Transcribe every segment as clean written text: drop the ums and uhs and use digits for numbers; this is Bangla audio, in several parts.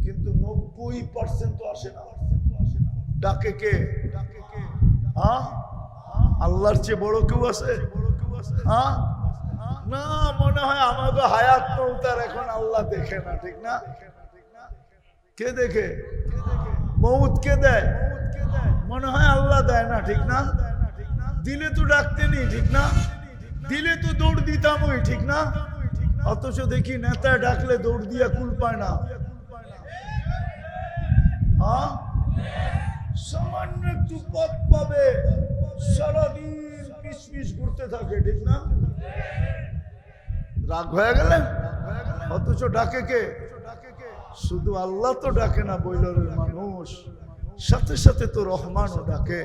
কিন্তু 90% তো আসে না। ডাকে কে? হ্যাঁ, আল্লাহর চেয়ে বড় কেউ আছে? হ্যাঁ না, মনে হয় আমাকে হায়াত মৌতার এখন আল্লাহ দেখে না, ঠিক না? কে দেখে? মৌত কে দেয়? মনে হয় আল্লাহ দেয় না, ঠিক না? দিলে তো ডাকতে নেই, ঠিক না? দিলে তো দৌড় দিতাম ওই, ঠিক না? অথচ দেখি নেতা ডাকলে দৌড় দিয়া কুল পায় না। হ্যাঁ, সামান্য একটু পথ পাবে, সারাদিন পিস পিস ঘুরতে থাকে, ঠিক না? রাগ হয়ে গেলেন? অথচ ডাকে কে? শুধু আল্লাহ তো ডাকে না বইলরের মানুষ, সাথে সাথে তো রহমানও ডাকে,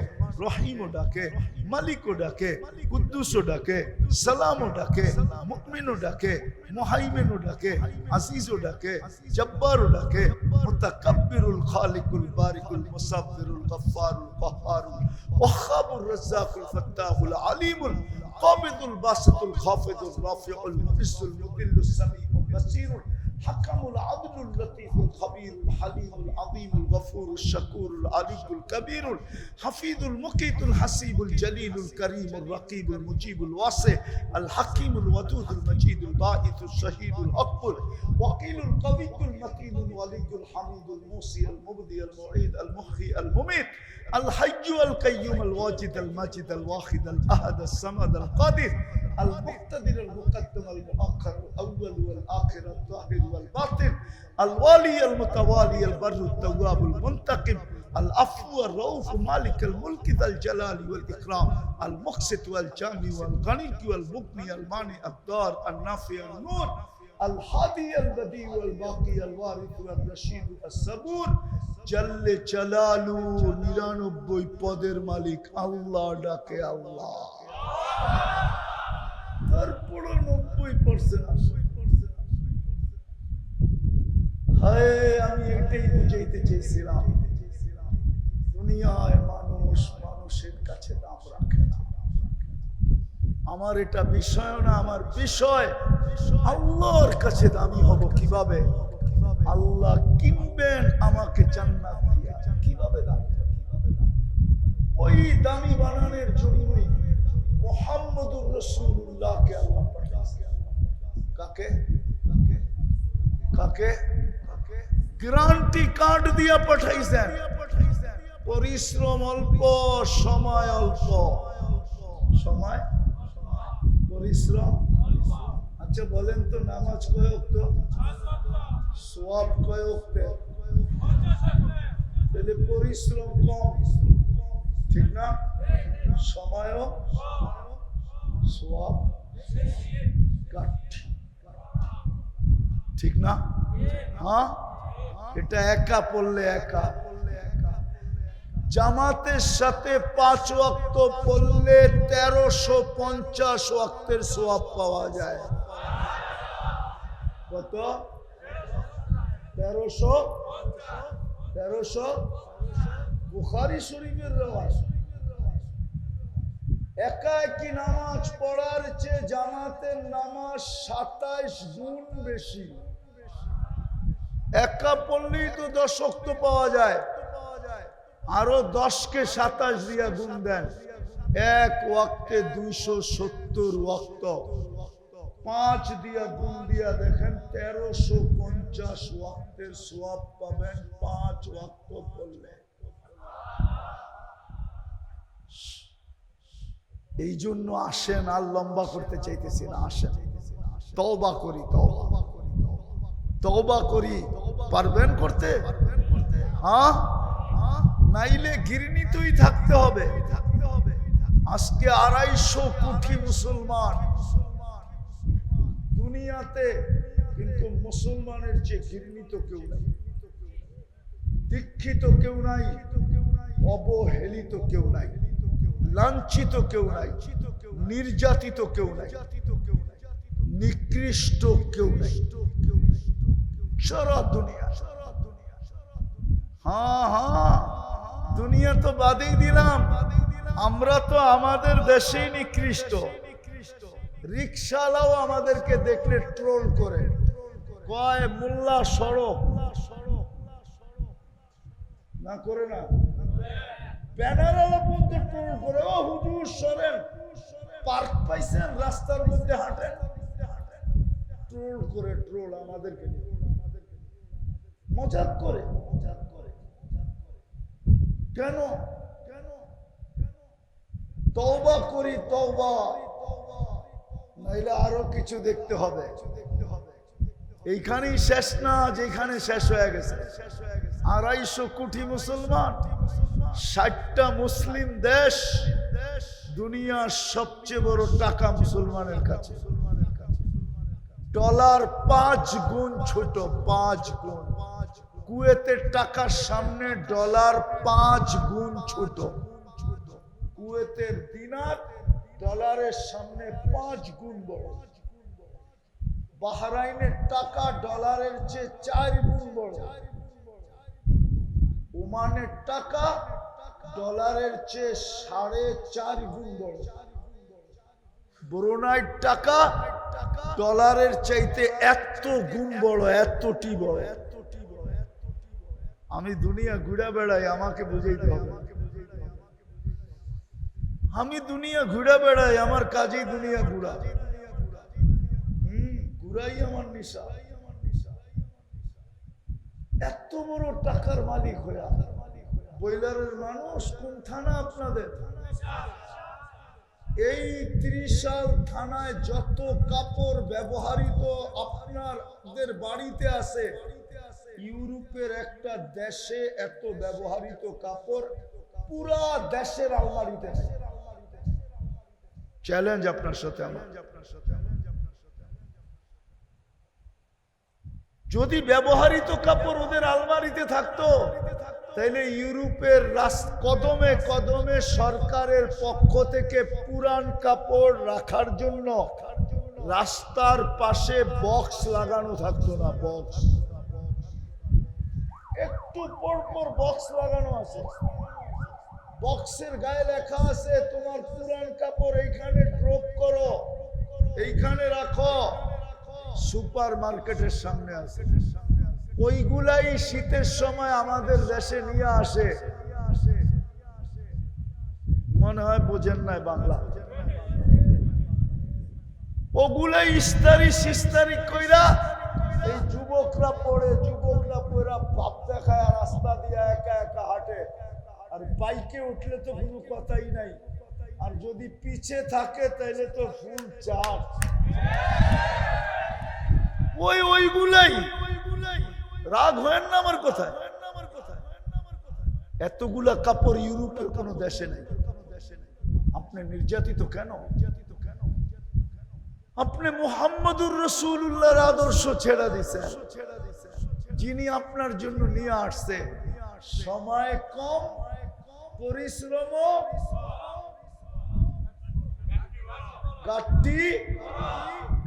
রহিমও ডাকে, মালিকও ডাকে, কুদ্দুসও ডাকে, সালামও ডাকে, মুমিনও ডাকে, মুহাইমিনও ডাকে, আজিজও ডাকে, জব্বারও ডাকে, মুতাকাব্বিরুল খালিকুল বারিকুল মুসাব্বিরুল গফফারুল কহ্হারুল ওয়াহ্হাবুর রাজ্জাকুল ফাত্তাহুল আলিমুল কাবিদুল বাসিতুল খাফিদুর রাফিউল মুইজ্জুল মুদিল্লুস সামিউল বাসীরুল حكم العدل اللطيف الخبير الحليم العظيم الغفور الشكور العلي الكبير الحفيظ المقيت الحسيب الجليل الكريم الرقيب المجيب الواسع الحكيم الودود المجيد الباعث الشهيد الأكبر وكيل القوي المتين الولي الحميد الموصي المبدي المعيد المحيي المميت الحي القيوم الواجد الماجد الواحد الأحد الصمد القادر المقتدر المقدم المؤخر الأول والآخر الظاهر والباطن الوالي المتوالي البر التواب المنتقم العفو الرؤوف مالك الملك ذا الجلال والإكرام المقسط والجامع والغني والمغني المانع الضار النافع النور الهادي البديع والباقي الوارث والرشيد الصبور جل جلاله 99 পদের মালিক আল্লাহ ডাকে আল্লাহ, তারপর 90% আসে। হায়, আমি এটাই বুঝাইতে চেয়েছিলাম, দুনিয়ায় মানুষ মানুষের কাছে দাম রাখে না। আমার এটা বিষয় না, আমার বিষয় আল্লাহর কাছে দামি হব কিভাবে? আল্লাহ কিনবেন আমাকে জান্নাত দিয়া, কিভাবে দাম? ওই দামি বানানোর জন্যই মুহাম্মদুর রাসূলুল্লাহকে আল্লাহ পাঠিয়েছেন। কাকে? কাকে? গ্যারান্টি কার্ড দিয়া পাঠাইছেন। পরিশ্রম অল্প, সময় অল্প। সময়, পরিশ্রম। আচ্ছা বলেন তো, নামাজ কয় ওয়াক্ত? সওয়াব কয় ওয়াক্ত? তাহলে পরিশ্রম কম, ঠিক না? সময়ও সওয়াব ঠিক না? হ্যাঁ, এটা একা পড়লে একা। জামাতের সাথে 5 ওয়াক্ত পড়লে 1350 ওয়াক্তের সওয়াব পাওয়া যায়। কত? 1300 বুখারী শরীফের রেওয়াজ। একা একই নামাজ পড়ার চেয়ে জামাতের নামাজ 27 গুণ বেশি। একা পড়লেই তো 10 ওয়াক্ত পাওয়া যায়, আরো 10কে 27 দিয়া গুণ দেন, এক ওয়াক্তে 270 ওয়াক্ত। 5 দিয়া গুণ দিয়া দেখেন 1350 ওয়াক্তের সওয়াব পাবেন 5 ওয়াক্ত পড়লে। এই জন্য আসেন, আর লম্বা করতে চাইতেছি না, আসেন তওবা করি, তওবা করি। পারবেন করতে? হ্যাঁ, নাইলে ঘৃণিতই থাকতে হবে। আজকে 250 কোটি মুসলমান দুনিয়াতে, কিন্তু মুসলমানের চেয়ে ঘৃণিত কেউ নাই, দীক্ষিত কেউ নাই, অবহেলিত কেউ নাই, লাঞ্ছিত কেউ নাই, নির্যাতিত কেউ নাই, নিকৃষ্ট কেউ নাই সারা দুনিয়া। হ্যাঁ হ্যাঁ, দুনিয়া তো বাদেই দিলাম, আমরা তো আমাদের দেশেই নিকৃষ্ট। রিকশাওয়ালাও আমাদেরকে দেখলে ট্রোল করে, কয় মোল্লা সড়ক, না করে না? ব্যানারওয়ালা পর্যন্ত ট্রোল করে, ও হুজুর সরেন, পার্ক পাইছেন, রাস্তার মধ্যে হাঁটেন, ট্রোল করে, ট্রোল আমাদেরকে মজাক করে। কেন? তওবা করি, তওবা, নাইলে আরো কিছু দেখতে হবে। এইখানেই শেষ না, যেখানে শেষ হয়ে গেছে। 250 কোটি মুসলমান, 60টা মুসলিম দেশ, দুনিয়ার সবচেয়ে বড় টাকা মুসলমানের কাছে। ডলার 5 গুণ ছোট, 5 গুণ। কুয়েতের টাকার সামনে ডলার 5 গুণ ছোট। কুয়েতের দিনার ডলারের সামনে 5 গুণ বড়। বাহরাইনের টাকা ডলারের চেয়ে 4 গুণ বড়। ওমানের টাকা ডলারের চেয়ে 4.5 গুণ বড়। ব্রুনাইর টাকা ডলারের চাইতে এত গুণ বড়, এতটি বড়। আমি দুনিয়া ঘুরে বেড়াই, আমাকে বুঝাইতে হবে। আমি দুনিয়া ঘুরে বেড়াই, আমার কাজেই দুনিয়া ঘুরা। ঘুরাই আমার নিশা। এত বড় টাকার মালিক হইয়া বয়লারের মানুষ। কোন থানা আপনাদের? এই 30 থানায় যত কাপড় ব্যবহৃত আপনাদের বাড়িতে আছে, ইউরোপের একটা দেশে এত ব্যবহৃত কাপড় পুরা দেশের আলমারিতে। চ্যালেঞ্জ আপনার সাথে আমার। যদি ব্যবহৃত কাপড় ওদের আলমারিতে থাকতো, তাইলে ইউরোপের কদমে কদমে সরকারের পক্ষ থেকে পুরান কাপড় রাখার জন্য রাস্তার পাশে বক্স লাগানো থাকতো না। বক্স একটু পর পর বক্স লাগানো আছে। বক্সের গায়ে লেখা আছে, তোমার পুরান কাপড় এইখানে ড্রপ করো, এইখানে রাখো। সুপার মার্কেটের সামনে আছে। ওইগুলাই শীতের সময় আমাদের দেশে নিয়ে আসে। মনে হয় বোঝেন নাই বাংলা। ওগুলাই ইস্তারি সিস্তারি কইরা এই যুবকরা পড়ে, যুবকরা পড়া ভাব দেখায়, রাস্তা দিয়ে একা একা হাঁটে। আর বাইকে উঠলে তো কোনো কথাই নাই, আর যদি পিছে থাকে তাইলে তো ফুল চার্জ। ওইগুলাই রাগ হয় না আমার কথায়। এতগুলা কাপড় ইউরোপের কোন দেশে নেই। আপনি নির্যাতিত কেন? আপনি মুহাম্মদুর রাসূলুল্লাহর আদর্শ ছেড়ে দিয়েছেন, যিনি আপনার জন্য নিয়ে আসছে। সময় কম, পরিশ্রম গাট্টি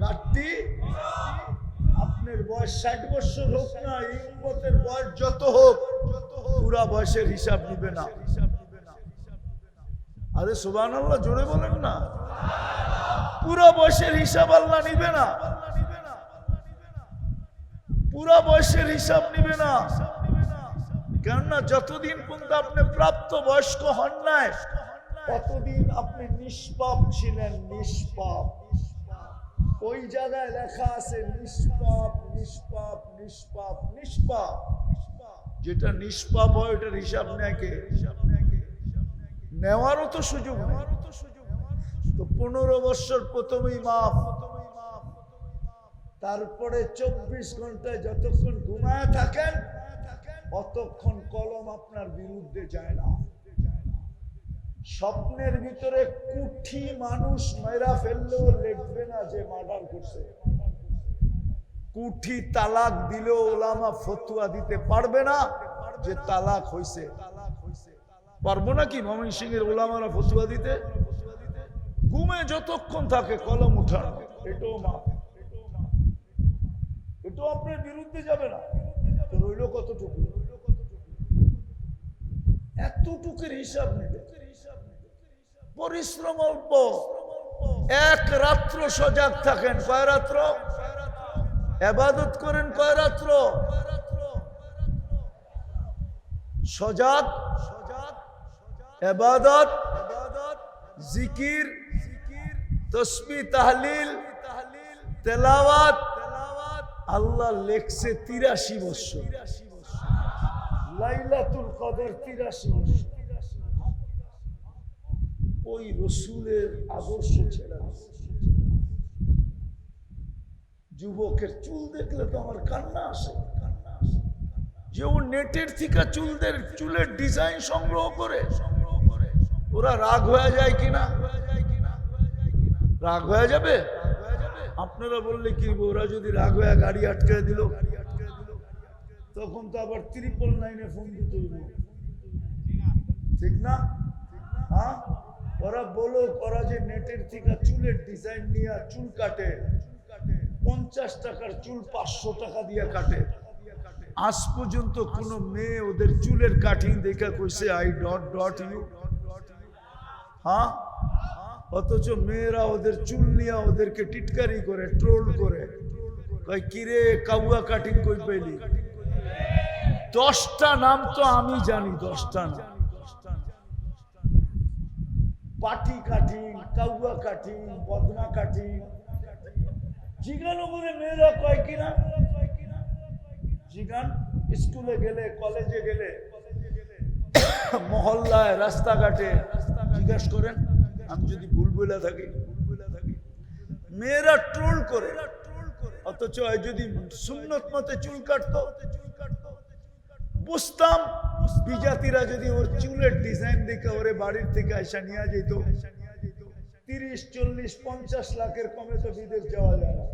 গাট্টি। আপনার বয়স 60 বছর হোক না, এই উম্মতের বয়স যত হোক, পুরা বয়সের হিসাব নিবে না। আরে সুবহানাল্লাহ, জোরে বলেন না। পুরা বয়সের হিসাব আল্লাহ নিবে না। পুরা বয়সের হিসাব নিবে না। কেননা যতদিন পর্যন্ত আপনি প্রাপ্ত বয়স্ক হন নাই, ততদিন আপনি নিষ্পাপ ছিলেন। নিষ্পাপ। ওই জায়গায় লেখা আছে নিষ্পাপ, নিষ্পাপ, নিষ্পাপ, নিষ্পাপ। যেটা নিষ্পাপ হয় ওটার হিসাব নেয় কে? নেওয়ারও তো সুযোগ নেই। তো 15 বছর প্রথমেই মাফ। তারপরে 24 ঘন্টায় যতক্ষণ ঘুমায় থাকেন, অতক্ষণ কলম আপনার বিরুদ্ধে যায় না। স্বপ্নের ভিতরে কুঠি মানুষ মেরা ফেললেও লিখবে না যে মার্ডার করছে। কুঠি তালাক দিলেও ওলামা ফতোয়া দিতে পারবে না যে তালাক হইছে। পারবো নাকি ময়মনসিংহের ওলামারা ফতোয়া দিতে? ঘুমে যতক্ষণ থাকে কলম উঠানো, এটাও মাফ। এটাও আপনার বিরুদ্ধে যাবে না। তো রইল কতটুকু? এতটুকুর হিসাব নেবে। পরিশ্রম অল্প। এক রাত্র সজাগ থাকেন। কয় রাত্র? ইবাদত করেন কয় রাত্র? সজাগ, ইবাদত, জিকির, তসবিহ, তাহলিল, তেলাওয়াত। আল্লাহ লেখছে 83 বছর, লাইলাতুল কদর 83 বছর। ওই রসুলের আদর্শ ছেড়ে যুবকের চুল দেখলে তো আমার কান্না আসে, যে ও নেটের থেকে চুলের ডিজাইন সংগ্রহ করে। ওরা রাগ হয়ে যায় কিনা? রাগ হয়ে যাবে? আপনারা বললে কি, ওরা যদি রাগ হয়ে গাড়ি আটকে দিল, তখন তো আবার 999-এ ফোন দিতে হইব, ঠিক না? হ্যাঁ, ওরা বলো, ওরা যে নেটের থেকে চুলের ডিজাইন নিয়ে চুল কাটে, 50 টাকার চুল 500 টাকা দিয়ে কাটে। আজ পর্যন্ত কোন মেয়ে ওদের চুলের কাটিং দেখে কইছে আই ডট ডট ইউ? হ্যাঁ, অথচ মেয়েরা ওদের চুল নিয়ে ওদেরকে টিটকারি করে, ট্রোল করে, কয় কিরে কাউয়া কাটিং কই পেলি? 10টা নাম তো আমি জানি, 10টা নাম। পাটি কাটিং, কাউয়া কাটিং, বদনা কাটিং। জিজ্ঞানো করে মেয়েরা কয় কিনা? জিগান, স্কুলে গেলে, কলেজে গেলে, মহল্লায়, রাস্তাঘাটে জিজ্ঞাসা করেন। আমি যদি ভুল বলে থাকি, মেয়েরা ট্রোল করে। অথচ যদি সুন্নত মতে চুল কাটতো, বুঝতাম বিজাতিরা যদি ওর চুলের ডিজাইন দেখে ওরে বাড়ির থেকে আইসা নিয়ে যেত, 30, 40, 50 লাখের কমে তো বিদেশ যাওয়া যায় না।